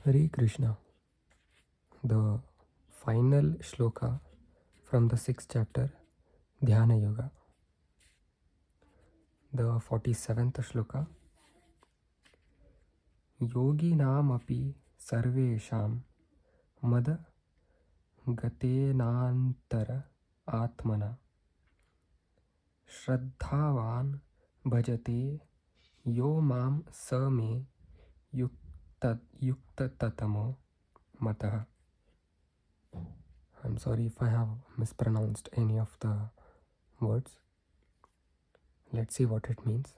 Hare Krishna, the final shloka from the 6th chapter, Dhyana Yoga. The 47th shloka. Yoginam api sarvesham mad gatenantara atmana shraddhavan bhajate yo mam same yuktatamo matah. I'm sorry if I have mispronounced any of the words. Let's see what it means.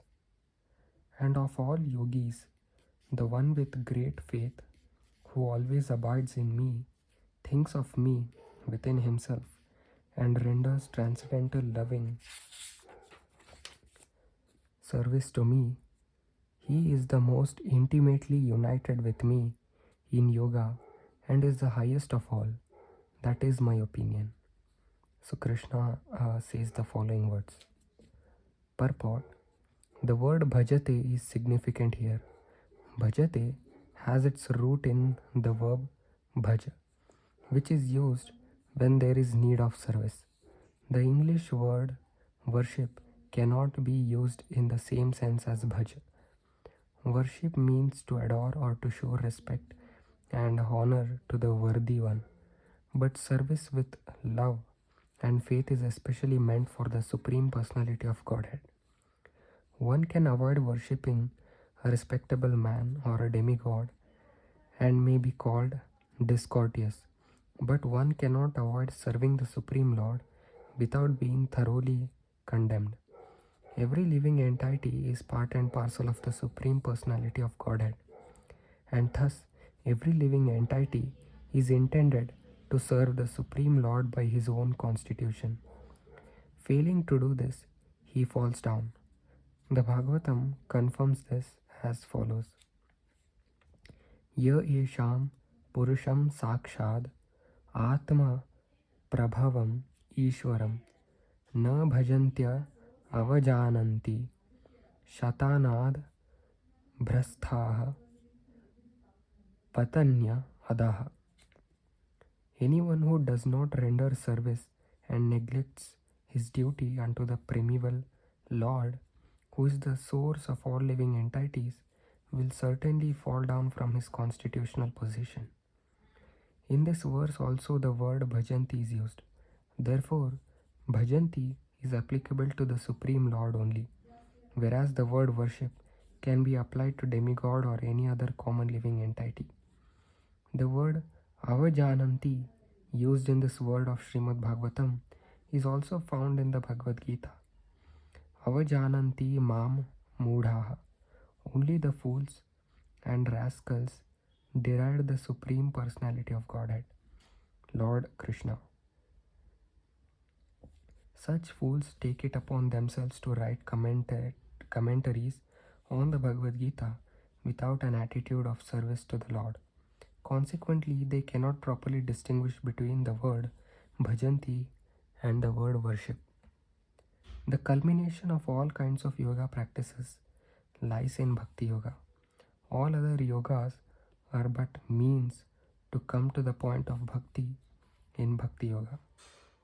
And of all yogis, the one with great faith, who always abides in me, thinks of me within himself, and renders transcendental loving service to me, he is the most intimately united with me in yoga and is the highest of all. That is my opinion. So Krishna says the following words. Purport. The word bhajate is significant here. Bhajate has its root in the verb bhaja, which is used when there is need of service. The English word worship cannot be used in the same sense as bhaja. Worship means to adore or to show respect and honor to the worthy one, but service with love and faith is especially meant for the Supreme Personality of Godhead. One can avoid worshipping a respectable man or a demigod and may be called discourteous, but one cannot avoid serving the Supreme Lord without being thoroughly condemned. Every living entity is part and parcel of the Supreme Personality of Godhead, and thus every living entity is intended to serve the Supreme Lord by his own constitution. Failing to do this, he falls down. The Bhagavatam confirms this as follows. Ya esham purusham sakshad atma prabhavam ishwaram na bhajantya avajananti shatanad bhrasthaha patanya adaha. Anyone who does not render service and neglects his duty unto the primeval Lord, who is the source of all living entities, will certainly fall down from his constitutional position. In this verse also the word bhajanti is used. Therefore, bhajanti is applicable to the Supreme Lord only, whereas the word worship can be applied to demigod or any other common living entity. The word avajananti used in this word of Srimad Bhagavatam is also found in the Bhagavad Gita. Avajananti mam mudhaha. Only the fools and rascals deride the Supreme Personality of Godhead, Lord Krishna. Such fools take it upon themselves to write commentaries on the Bhagavad Gita without an attitude of service to the Lord. Consequently, they cannot properly distinguish between the word bhajanti and the word worship. The culmination of all kinds of yoga practices lies in Bhakti Yoga. All other yogas are but means to come to the point of Bhakti in Bhakti Yoga.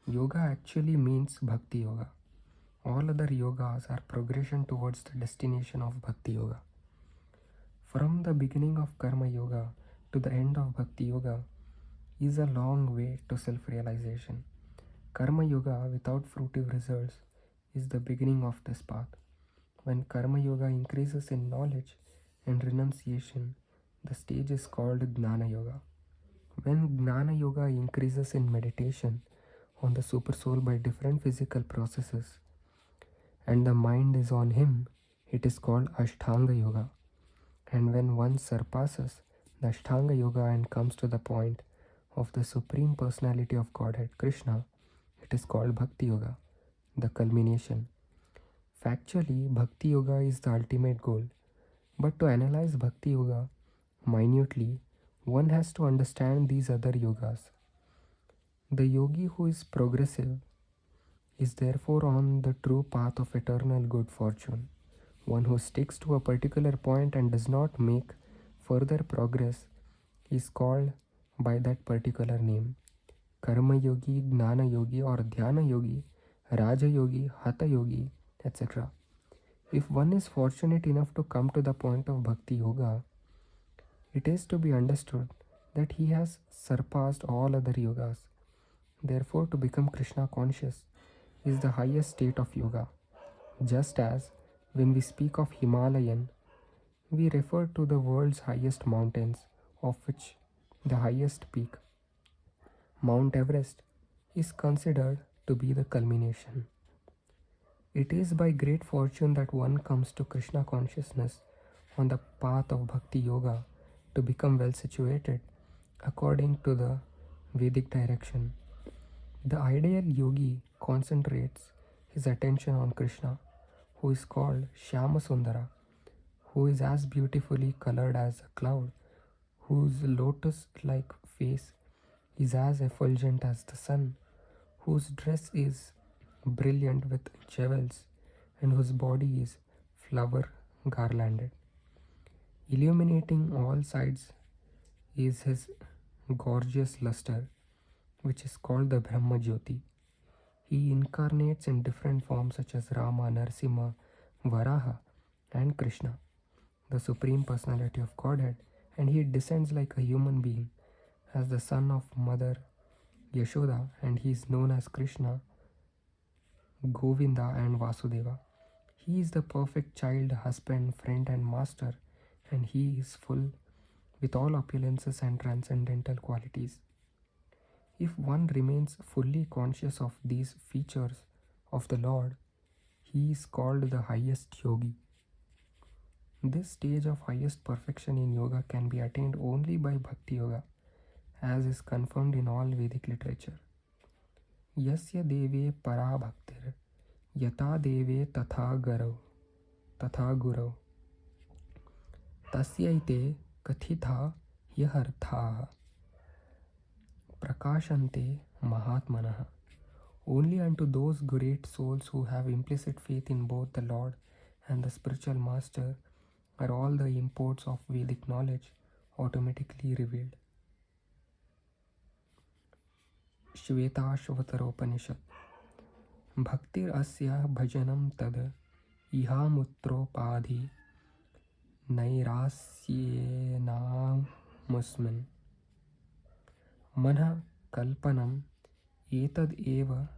Yoga actually means Bhakti Yoga. All other yogas are progression towards the destination of Bhakti Yoga. From the beginning of Karma Yoga to the end of Bhakti Yoga is a long way to self-realization. Karma Yoga without fruitive results is the beginning of this path. When Karma Yoga increases in knowledge and renunciation, the stage is called Gnana Yoga. When Gnana Yoga increases in meditation on the Supersoul by different physical processes, and the mind is on him, it is called Ashtanga Yoga. And when one surpasses the Ashtanga Yoga and comes to the point of the Supreme Personality of Godhead, Krishna, it is called Bhakti Yoga, the culmination. Factually, Bhakti Yoga is the ultimate goal. But to analyze Bhakti Yoga minutely, one has to understand these other yogas. The yogi who is progressive is therefore on the true path of eternal good fortune. One who sticks to a particular point and does not make further progress he is called by that particular name. Karma Yogi, Gnana Yogi or Dhyana Yogi, Raja Yogi, Hatha Yogi, etc. If one is fortunate enough to come to the point of Bhakti Yoga, it is to be understood that he has surpassed all other yogas. Therefore, to become Krishna conscious is the highest state of yoga. Just as when we speak of Himalayan, we refer to the world's highest mountains, of which the highest peak, Mount Everest, is considered to be the culmination. It is by great fortune that one comes to Krishna consciousness on the path of Bhakti Yoga to become well situated according to the Vedic direction. The ideal yogi concentrates his attention on Krishna, who is called Shyama Sundara, who is as beautifully colored as a cloud, whose lotus-like face is as effulgent as the sun, whose dress is brilliant with jewels, and whose body is flower garlanded. Illuminating all sides is his gorgeous luster, which is called the Brahma Jyoti. He incarnates in different forms such as Rama, Narasimha, Varaha, and Krishna, the Supreme Personality of Godhead, and he descends like a human being as the son of Mother Yashoda, and he is known as Krishna, Govinda, and Vasudeva. He is the perfect child, husband, friend, and master, and he is full with all opulences and transcendental qualities. If one remains fully conscious of these features of the Lord, he is called the highest yogi. This stage of highest perfection in yoga can be attained only by Bhakti Yoga, as is confirmed in all Vedic literature. Yasya deve para bhaktir, yata deve tatha gurau, tasyaite kathitha yahartha, prakashante mahatmanah. Only unto those great souls who have implicit faith in both the Lord and the spiritual master are all the imports of Vedic knowledge automatically revealed. Shvetashvataropanishad. Bhaktir asya bhajanam tad ihamutropadhi nairasyenam musmin manha kalpanam etad eva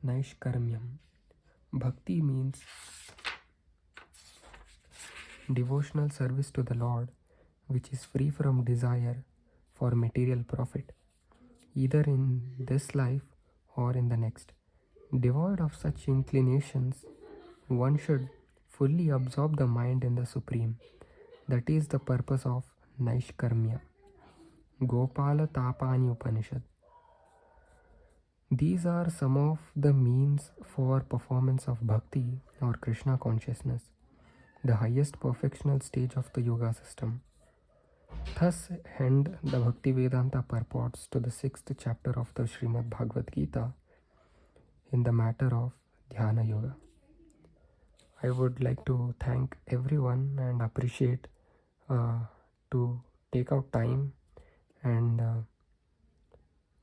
naishkarmyam. Bhakti means devotional service to the Lord, which is free from desire for material profit, either in this life or in the next. Devoid of such inclinations, one should fully absorb the mind in the Supreme. That is the purpose of Naishkarmya. Gopala Tapani Upanishad. These are some of the means for performance of bhakti or Krishna consciousness, the highest perfectional stage of the yoga system. Thus end the Bhakti Vedanta purports to the 6th chapter of the Srimad Bhagavad Gita in the matter of Dhyana Yoga. I would like to thank everyone and appreciate to take out time and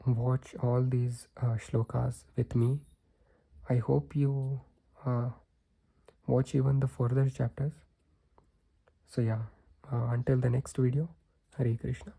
watch all these shlokas with me. I hope you watch even the further chapters. So yeah, until the next video, Hare Krishna.